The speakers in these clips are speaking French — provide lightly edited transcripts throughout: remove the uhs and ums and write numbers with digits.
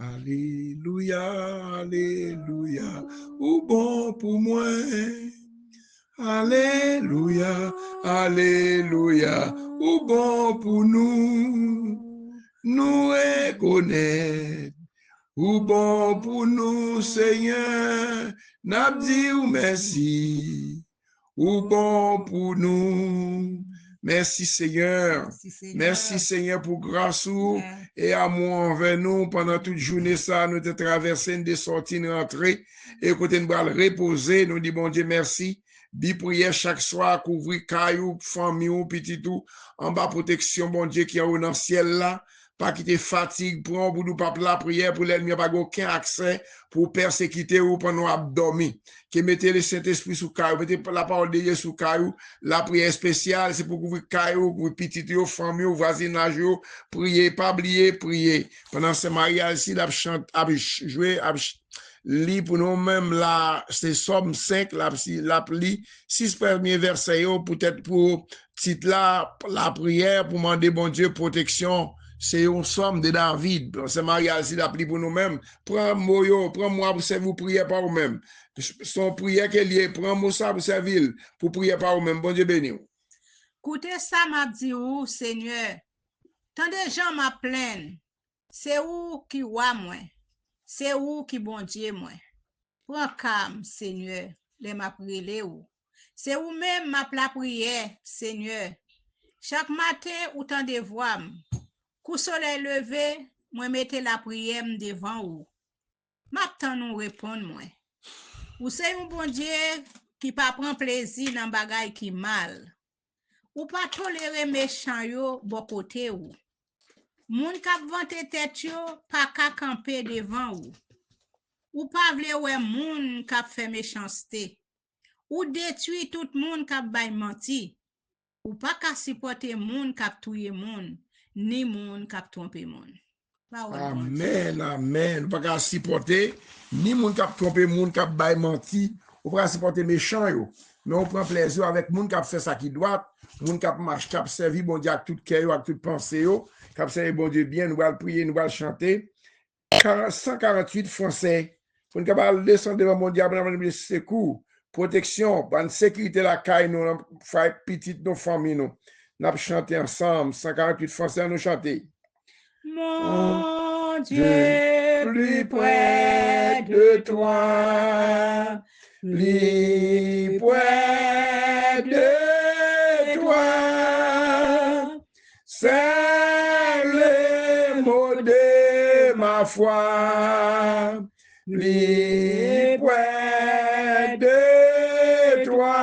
Alléluia, alléluia, ou bon pour moi. Alléluia, alléluia, ou bon pour nous reconnaître. Ou bon pour nous, Seigneur, n'a dit ou merci. Ou bon pour nous. Merci Seigneur. Merci Seigneur pour grâce ou et amour envers nous pendant toute journée ça nous avons traversé des sorties nous entrées et côté nous allons reposer nous dit bon Dieu merci. Bi prière chaque soir couvrir caillou famille ou petit tout en bas protection bon Dieu qui est dans le ciel là. Pas quitter fatigue pour nous pas la prière pour l'ennemi pas aucun accès pour persécuter ou pendant abdomen qui mettez le Saint-Esprit sous caillou mettez la parole de Dieu sous caillou la prière spéciale c'est pour couvrir caillou pour petit yo famille ou voisinage prier pas oublier prier pendant ce mariage ici la chante a jouer lit pour nous même là c'est Somme 5 la pli 6 premiers versets peut-être pour titre là la prière pour demander bon Dieu protection. C'est une somme de David. C'est mariage ici l'appli pour nous-mêmes. Prends-moi pour servir vous prier par vous-même. Son prière qu'elle est, prends-moi ça pour servir, pour prier par vous-même. Bon Dieu béni. Écoutez ça, m'a dit ou, Seigneur. Tant de gens m'appellent. C'est où qui voit moi. C'est où qui bon Dieu moi. Prends calme, Seigneur. Les m'a prié ou. C'est où même m'a la prière, Seigneur. Chaque matin, ou tant de voix. Coup soleil levé, moi mettez la prière devant vous. M'attend nous répondre moi. Ou c'est un bon Dieu qui pas prend plaisir dans bagay qui mal. Ou pas tolérer méchant yo bon côté ou. Moun k'ap vante tête yo pas ka camper devant ou. Ou pas vle ouais moun k'ap fait méchanceté. Ou détruit tout moun k'ap bay menti. Ou pas ka supporter moun k'ap touye moun. Ni moun k'ap tromper moun. Amen, amen. Ou pas qu'à supporter, ni moun k'ap tromper moun k'ap bay menti, ou pas supporter méchant yo. Mais on prend plaisir avec moun k'ap fait ça qui doit, moun k'ap marche, k'ap servi bon Dieu avec tout cœur, avec toute pensée yo, k'ap servi bon Dieu bien, nous allons prier, nous allons chanter. 148 français. Pour nous capable descendre devant mon Dieu, de secours, protection, bonne sécurité la caille, nous, petite nos familles, nous. Nous allons chanter ensemble, 148 français, nous chanter. Mon Dieu, plus près de toi, plus près de toi, c'est le mot de ma foi, plus près de toi,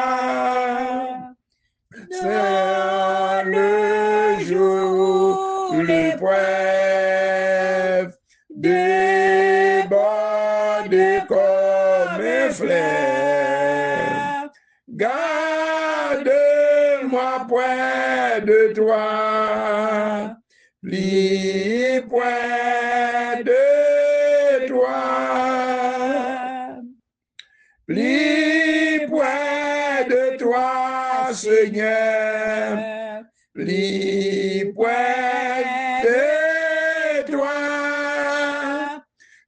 c'est le jour, le preuve déborde comme un fleuve. Garde-moi près de toi, plus près de toi, plus près de toi, Seigneur, plus près de toi.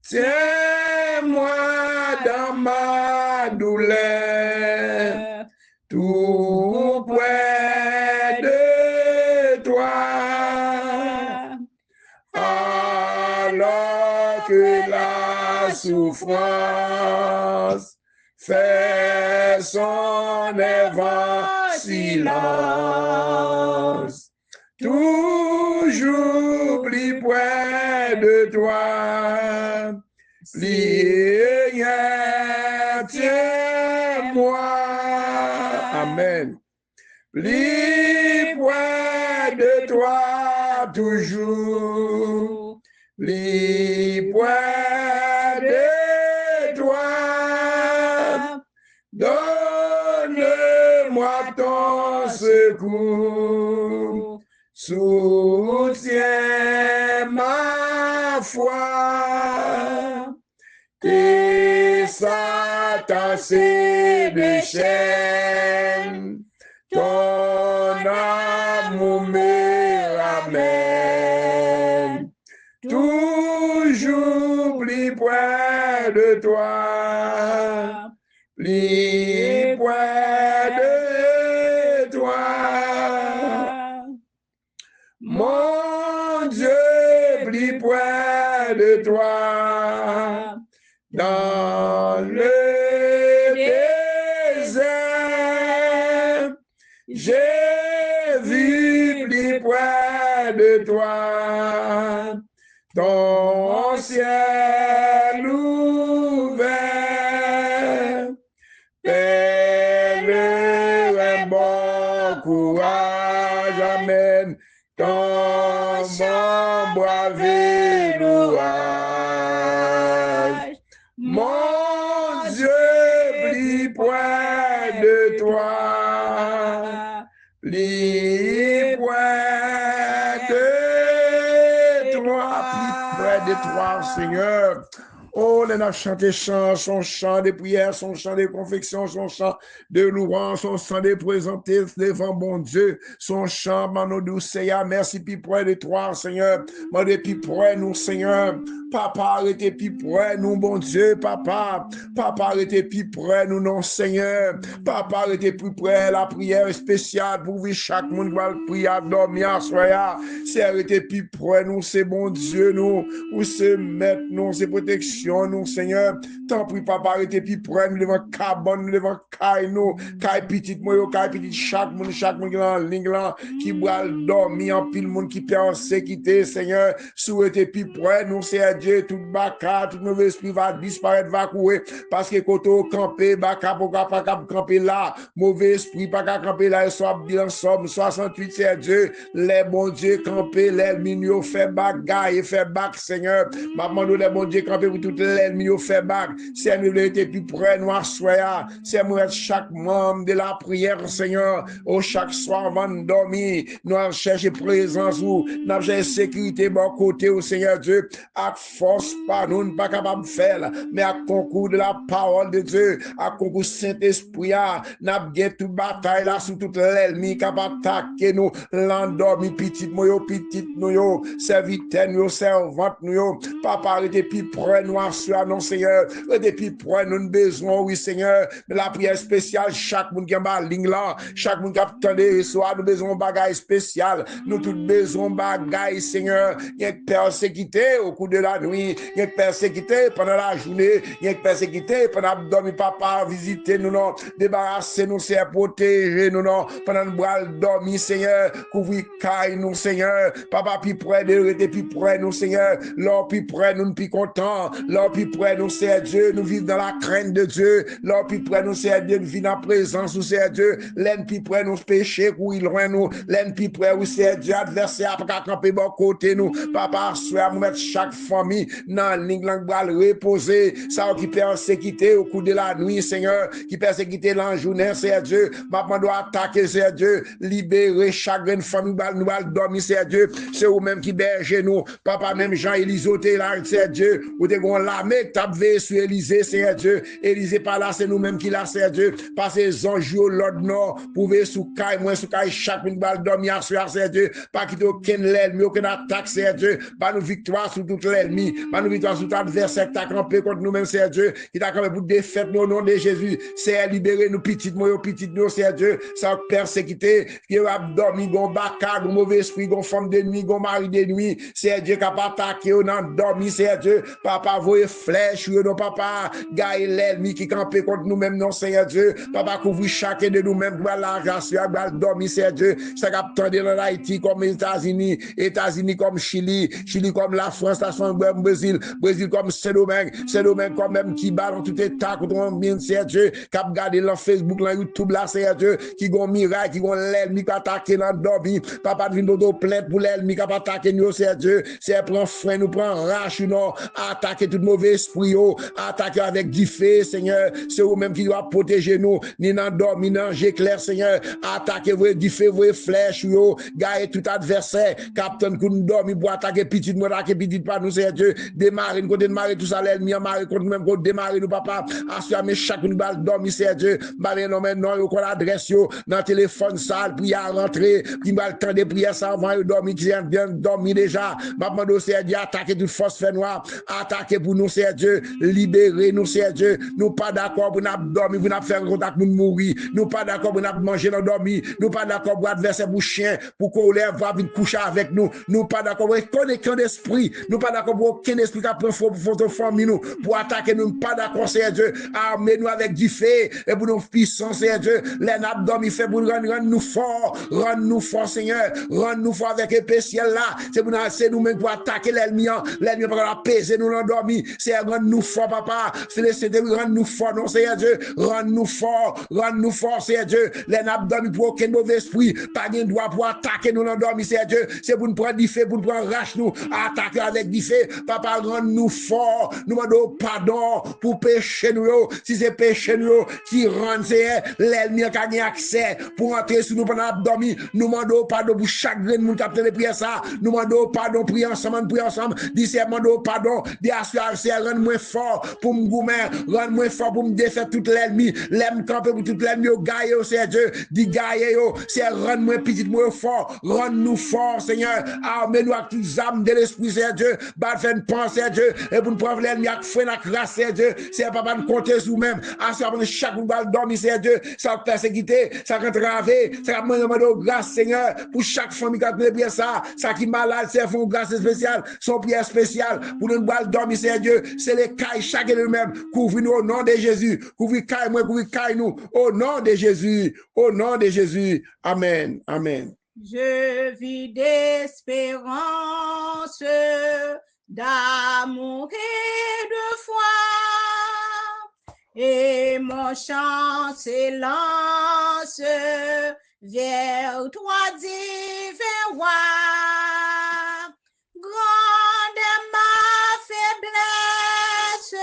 Tiens-moi dans ma douleur, tout près de toi. Alors que la souffrance fait son œuvre silence, toujours plus près de toi, Seigneur, tiens-moi, amen, plus près de toi, toujours, plus près de toi, donne-moi ton secours, soutiens ma foi, tes Satan c'est des chaînes, ton amour me ramène toujours plus près de toi, plus près de toi. Mon Dieu, plus près de toi, dans le désert, j'ai vu plus près de toi, ton ciel ouvert, tel un bon courage, amen. Ton bon bravé louage, mon Dieu, plus près de toi, plus près de toi, plus près de toi, Seigneur. Oh, on a chanté son chant de prière, son chant de confection, son chant de louange, son chant de présenter devant bon Dieu, son chant, mon douce Seigneur, merci, puis près de toi, Seigneur, mon Dieu, puis près nous, Seigneur, papa, arrêtez, puis près nous, bon Dieu, papa, arrêtez, puis près nous, non, Seigneur, papa, arrêtez, plus près, la prière spéciale, pour vous, chaque monde va prier, dormir, soya, c'est arrêté, puis près nous, c'est bon Dieu, nous, ou c'est maître, nous, c'est protection, nous, Seigneur, tant pis, papa, arrêtez, puis prenne, nous devant cabane, nous devant caille, nous, caille petit, moi, caille petit, chaque monde qui est en ligne là, qui va dormir, en pile, monde qui perd en sécurité, Seigneur, souhaitez, puis prenne, nous, c'est Dieu, tout baka, tout mauvais esprit va disparaître, va courir, parce que quand on campe, baka, pas camper là, mauvais esprit, pas camper là, et soit bien ensemble, 68, c'est Dieu, les bons dieux camper, les mignons, fait bagaille, fait bac, Seigneur, maman, nous, les bons dieux camper, pour tout l'ennemi au fait bac, c'est nous été plus près nous assoya, c'est moi chaque membre de la prière, Seigneur, au chaque soir avant de dormir, nous chercher présence ou nous chercher sécurité bon côté au Seigneur Dieu, à force pas nous pas capable de faire, mais à concours de la parole de Dieu, à concours Saint-Esprit, nous avons toute bataille là sur tout l'ennemi capable d'attaquer nous, l'endormi petit nous, serviteur nous, servante nous, papa arrêtez puis près nous assoir non Seigneur, depuis près nous besoin oui Seigneur, mais la prière spéciale chaque monde qui est en ligne là, chaque monde qui attendait soit nous besoin bagaille spécial, nous tous besoin bagaille Seigneur, il y a persécuté au cours de la nuit, il y a persécuté pendant la journée, il y a persécuté pendant dormir papa visiter nous non, débarrasser nous c'est protéger nous non, pendant nous dormir Seigneur, couvrir caille nous Seigneur, papa puis près depuis près nous Seigneur, l'or puis près nous puis content, l'or puis près nous c'est Dieu, nous vivons dans la crainte de Dieu, l'or puis près nous c'est Dieu, nous vivons dans la présence nous c'est Dieu, l'en puis près nous péché où il loin nous, l'en puis près où c'est Dieu, adversaire pas camper bon côté nous, papa soit nous mettre chaque famille dans ligne langue reposer, ça qui persécuter au cours de la nuit Seigneur, qui persécuter la journée c'est Dieu, maman doit attaquer c'est Dieu, libérer chaque famille nous va dormir c'est Dieu, c'est vous même qui berge nous, papa même Jean-Élysée là c'est Dieu, ou te gon l'armée tape sur Élysée c'est Dieu, Élysée pas là c'est nous même qui là c'est Dieu, parce que les anges l'ordre nord pour ver sous caille moi sous caille chaque une balle dormir sur c'est Dieu, pas quitter aucun l'ennemi aucune attaque c'est Dieu, pas nous victoire sur tout l'ennemi, pas nous victoire sur tout adversaire qui t'a campé contre nous même c'est Dieu, qui t'a campé pour défaite au nom de Jésus, c'est libérer nous petites moi petites nous c'est Dieu, ça persécuter qui va dormir gon baka gon mauvais esprit gon femme de nuit gon mari de nuit, c'est Dieu qui a attaqué on a dormi c'est Dieu, papa voyez flèche non papa gagne l'ennemi qui campé contre nous même non Seigneur Dieu, papa couvre chacun de nous même pour la grâce va dormir c'est Dieu, ça cap tendre dans Haïti comme États-Unis comme Chili comme la France Brésil comme Saint-Domingue comme même qui bat dans tout état contre un c'est Dieu, cap garder dans Facebook dans YouTube là c'est Dieu, qui gon miracle qui gon l'ennemi qui attaquer dans dormi, papa vinn d'auto plainte pour l'ennemi qui attaquer nous c'est Dieu, c'est prend frein nous prend rache non, attaquer tout mauvais esprit attaquer avec du feu Seigneur, c'est vous même qui doit protéger nous ni dans dormi dans j'éclaire Seigneur, attaquer vous du feu vous flèche gagne tout adversaire capitaine que nous dormi pour attaquer petit nous attaquer petit pas nous c'est Dieu, démarrer côté démarrer tout ça l'ennemi marrer contre même côté démarrer nous papa assurer chaque une balle dormi c'est Dieu, balle non maintenant yo qu'on adresse yo dans téléphone sale puis à rentrer qui va le temps de prière ça avant de dormir qui vient dormir déjà maman c'est Dieu attaquer toute force fait noire, attaquer pour nous, Seigneur Dieu. Libérez nous, Seigneur Dieu. Nous pas d'accord pour nous dormir, pour nous faire contact pour nous mourir. Nous pas d'accord pour nous manger, nous dormir. Nous pas d'accord pour adverser pour chien, pour qu'on lève, va venir coucher avec nous. Nous pas d'accord pour connexion d'esprit. Nous pas d'accord pour aucun esprit qui a pris pour notre famille, nous, pour attaquer nous. Pas d'accord, Seigneur Dieu. Armez-nous avec du feu et pour nous puissants, Seigneur Dieu. Les nappes dormi fait pour rendre nous forts. Rendre nous forts, Seigneur. Rendre nous forts avec épée ciel là. C'est pour nous-mêmes pour attaquer l'ennemi. L'ennemi pour apaiser nous l'endormi. C'est rendre nous forts, papa. Félicité, rendre nous forts, non, Seigneur Dieu. Rendre nous forts, Seigneur Dieu. Les nappes dormi pour aucun mauvais esprit. Pas de droit pour attaquer nous l'endormi, Seigneur Dieu. C'est pour nous prendre du feu, pour nous prendre rache nous. Attaquer avec du feu. Papa, rendre nous forts. Nous demandons pardon pour péché nous. Si c'est péché nous qui rend, Seigneur, l'ennemi a gagné accès pour entrer sur nous pendant l'abdomen. Nous demandons pardon pour chaque grain de nous capter les prières ça. Nous demandons pardon, prier ensemble, demandons pardon, des assurances, rendre moins fort pour me goumer, rendre moins fort pour me défaire tout l'ennemi, l'aime camper pour tout l'ennemi, gailler, c'est Dieu, dit gailler, c'est rendre moins petit, moins fort, rendre nous fort, Seigneur, armez-nous avec toutes les âmes de l'esprit, c'est Dieu, bat fait une pensée, Dieu, et pour nous prendre l'ennemi avec fouet, avec grâce, c'est Dieu, c'est papa nous compter sur nous-mêmes, à ce moment chaque jour, dormir, c'est Dieu, ça va persécuter, ça va entraver, ça va demander grâce, Seigneur, pour chaque famille qui a prié ça qui est malade, c'est font grâce spéciale, son prière spéciale, pour nous dormir, c'est Dieu, c'est les cailles, chacun de nous-mêmes, couvre-nous au nom de Jésus, couvre caille moi, couvre caille nous, au nom de Jésus, Amen, Amen. Je vis d'espérance, d'amour et de foi, et mon chant s'élance vers toi, divin roi. Grande est ma faiblesse,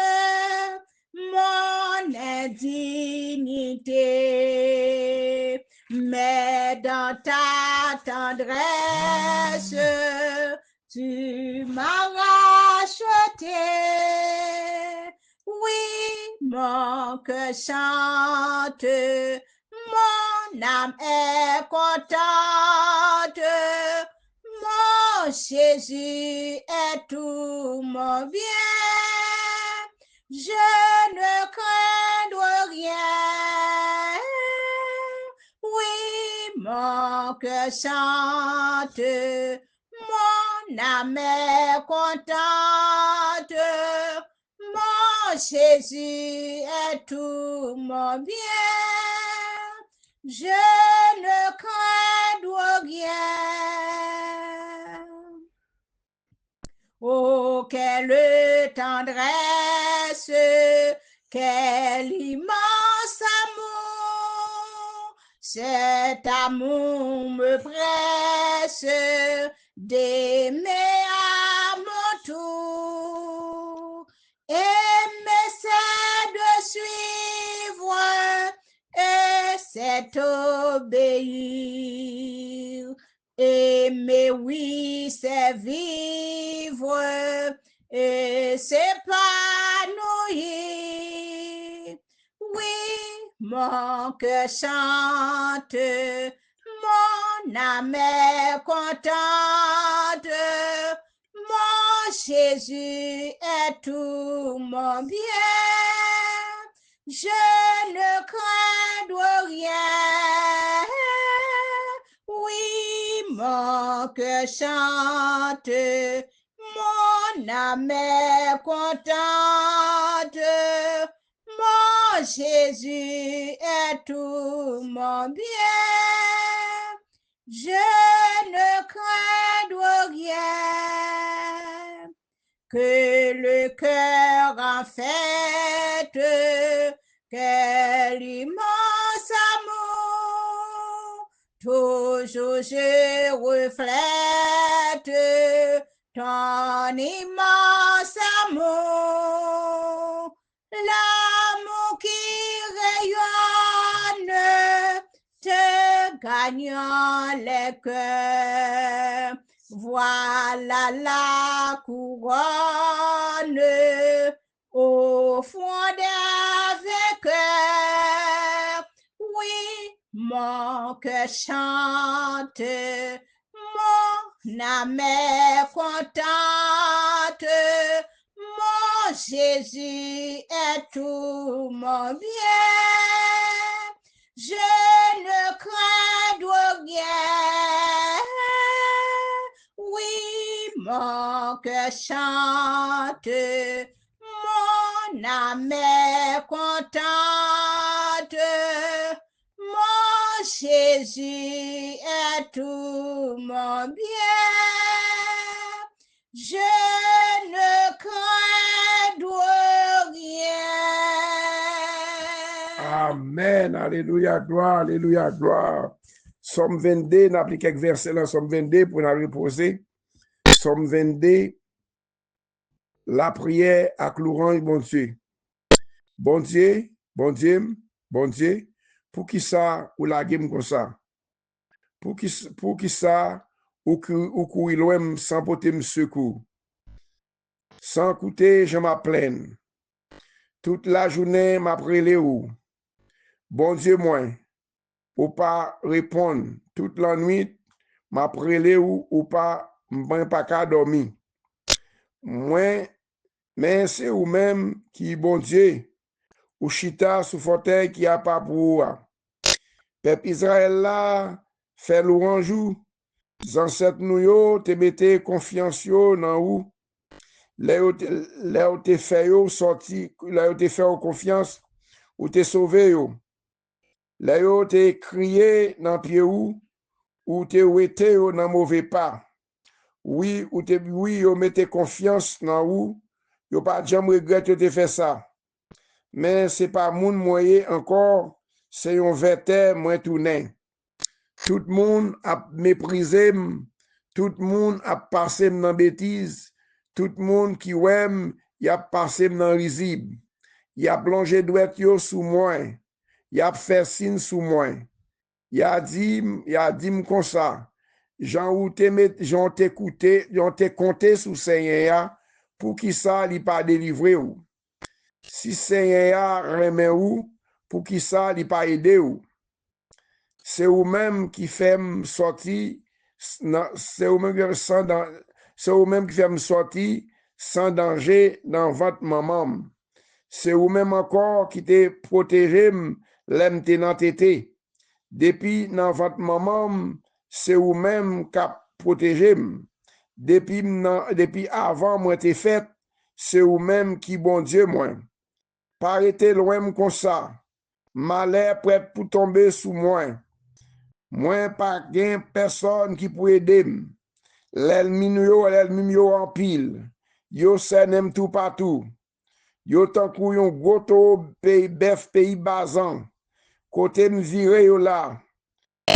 mon indignité, mais dans ta tendresse, tu m'as racheté. Oui, mon cœur chante, mon âme est contente, mon Jésus est tout mon bien. Je ne crains rien. Oui, mon cœur chante, mon âme est contente, mon Jésus est tout mon bien. Je ne crains rien. Oh, quelle tendresse, quel immense amour, cet amour me presse d'aimer à mon tour. Aimer, c'est de suivre et c'est obéir. Aimer, oui, c'est vivre et s'épanouir. Oui, mon cœur chante, mon âme est contente, mon Jésus est tout mon bien. Je ne crains rien. Oui, mon cœur chante, mon âme est contente, mon Jésus est tout mon bien. Je ne crains rien. Que le cœur en fête, quel immense amour, toujours je reflète ton immense amour, l'amour qui rayonne, te gagnant les cœurs. Voilà la couronne au fond des cœurs. Oui, mon cœur chante, mon âme est contente, mon Jésus est tout mon bien. Je ne crains guère. Oui, mon cœur chante, mon âme est contente. Mon Jésus est tout mon bien. Je ne crains rien. Amen. Alléluia, gloire, alléluia, gloire. Somme 22, n'a pris quelques versets dans Somme 22 pour nous reposer. Somme 22, la prière à louange, bon Dieu. Bon Dieu, bon Dieu, bon Dieu, pour qui ça ou la game comme ça? Pour qui ça ou courir loin sans porter me secours? Sans coûter, je m'appelle. Toute la journée, m'appelle où? Bon Dieu, moi, ou pas répondre. Toute la nuit, m'appelle ou pas, pas qu'à dormir. Moi, mais c'est ou même qui, bon Dieu, ou chita sous fauteuil qui a pas pour. Peuple Israël là, fait louange ou, ancêtres nous yo, te mette confiance yo dans ou, là où te fait yo sorti, là où te fait confiance, ou te sauvé yo. Là où te crié dans pied ou te ouete yo dans mauvais pas. Oui, yo mette confiance dans ou, yo pas jamais regrette te fait ça. Mais c'est pas moun moyen encore, c'est un vete moins tourné. Tout le monde a méprisé, tout le monde a passé dans bêtise, tout le monde qui aime, il a passé dans risible. Il a plongé douette yo sous moi, il a fait signe sous moi. Il a dit comme ça, Jean t'ai compté sous Seigneur pour qui ça li pas délivré ou. Si Seigneur remet ou, pour qui ça li pas aidé ou. C'est vous-même qui fait me sortir, c'est vous-même qui fait me sortir sans danger dans votre maman. C'est vous-même encore qui te protégé l'aime dans tété. Depuis dans votre maman, c'est vous-même qui a protégé. Depuis avant moi t'ai fait, c'est vous-même qui bon Dieu moi. Pas arrêter loin comme ça. Malheur prêt pour tomber sous moi. Moi, pas gain personne qui peut aider. L'ennemi yo en pile. Yo s'enem tout partout. Yo tant kou yon goto pays bazan. Côté me vire yo là.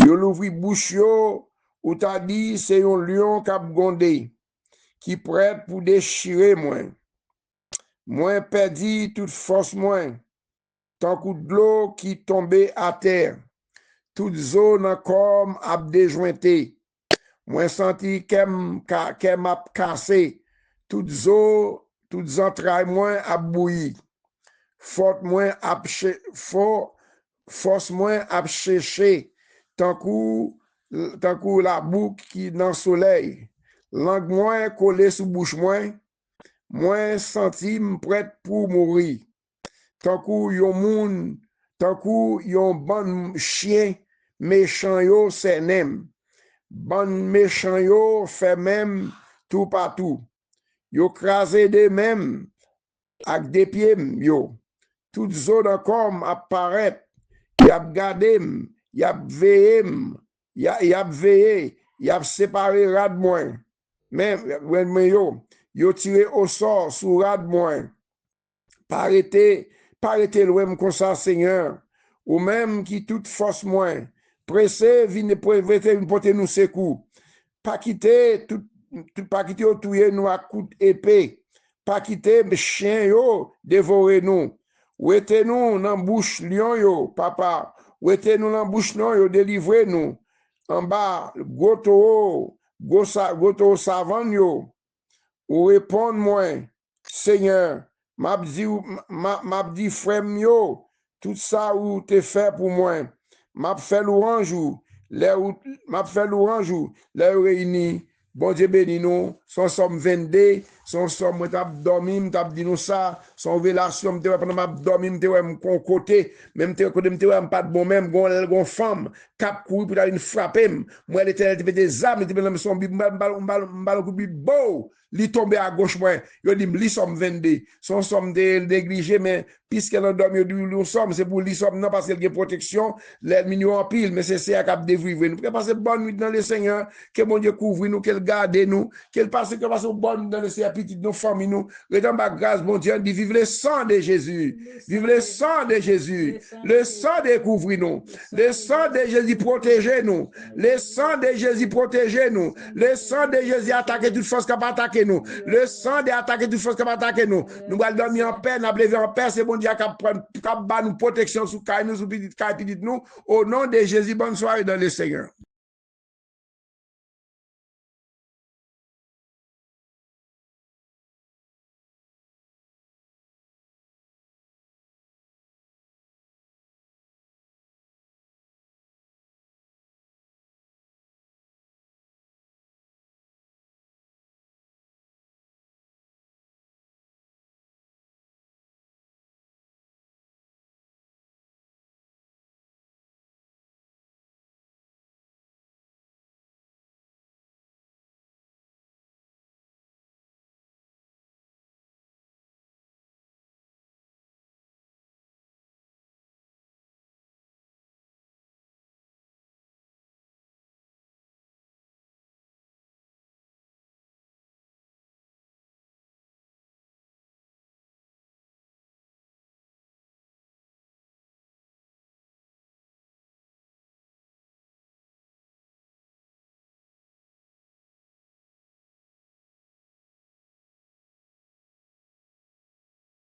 Yo l'ouvri bouche yo, ou t'a dit c'est un lion k'ap gondé, qui prête pour déchirer moi. Moi perdi toute force moi. Tant coup de l'eau qui tombait à terre. Toute zone comme ap déjointé. Moi senti qu'em ap cassé. Toute entrailles moins ap bouilli. Force moins ap cherché. Tant coup la boucle qui dans le soleil. Langue moins collée sous bouche moins senti prête pour mourir. Tant coup yon bon chien méchant yo s'enem. Bon méchant yo fait même tout partout. Yo crasé de même avec des pieds yo. Tout zone encore apparaît. Y a gardé, y a veillé, y a veillé, y a séparé rad moins. Mais yo tiré au sort sous rad moins. Pas arrêter loin comme ça, Seigneur. Ou même qui toute force moins. Pressé, vine porter nous secours. Pas quitter au touyer nous à coup d'épée. Pas quitter chien yo dévorer nous. Ou était nous dans bouche lion yo, papa. Ou était nous dans bouche lion yo délivrer nous. En bas, goto savant yo. Ou répondre moi, Seigneur, m'a dit frère yo, tout ça ou te fait pour moi. M'a fait louange ou m'a fait louange ou les réunis. Bon Dieu béni nous, Somme 22, son somme, moi, t'as dormi, t'as dit nous ça, son relation, m'te pendant m'a dormi, m'te ouais, m'kon côté, même t'es côté, m'te ouais, pas de bon même, gon femme, cap courir pour aller frapper, moi, l'éternel te fait des armes, te fait son m'bal coup beau, li tombe à gauche, moi, yo dit, li somme 22, son somme négligé, mais, puisqu'elle a dormi, nous sommes, c'est pour li somme, non, parce qu'elle a protection, l'ennemi en pile, mais c'est ça qui a dévrivé. Nous pouvons passer bonne nuit dans le Seigneur, que mon Dieu couvre nous, qu'elle garde nous, qu'elle passe bonne nuit dans le Seigneur, petite nos familles, nous, redonne ma grâce, mon Dieu, dit, vive le sang de Jésus, vive le sang de Jésus, le sang de couvre nous, le sang de Jésus protégez nous, le sang de Jésus protégez nous, le sang de Jésus attaquer toute force qui va attaquer nous, le sang de attaquer toute force qui va attaquer nous, nous allons dormir en paix, nous allons lever en paix, c'est bon Dieu qui va nous protection sous nous, sous petite nous, au nom de Jésus, bonne soirée dans le Seigneur.